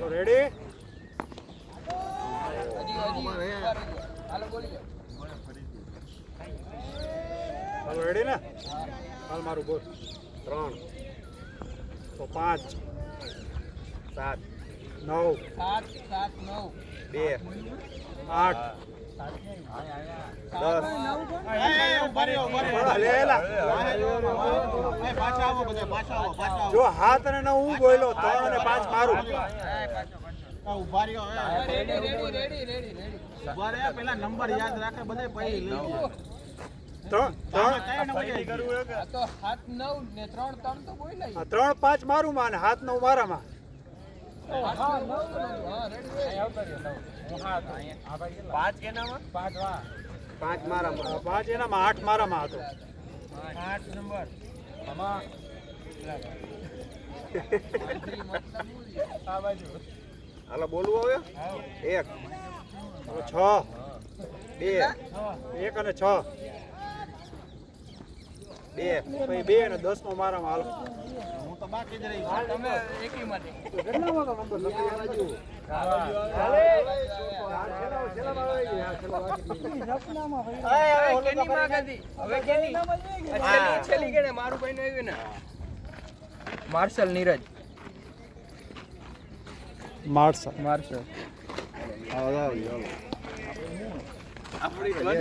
ready હાલો ready ને હાલ મારું બોલ 3 તો 5 7 9 2 8 10 જો હાથ અને 9 હું બોલ્યો 3 અને 5 મારું ઉભા રહ્યો પેલા નંબર યાદ રાખે બધે પછી લઈ જાય 3 5 મારું માં 7 9 મારામાં પાંચ મારામાં 5 એનામાં 8 મારામાં હતો 8 નંબર હાલો બોલવું હવે 1 6 2 1 અને 6 2 પછી 2 અને 10 નો મારામાં હાલો હું તો બાકી જ રહી તમે એકી માટે કેટલા વાળો નંબર લખી આવા જેવો માર્શલ નીરજ માર્શલ માર્શલ આપણી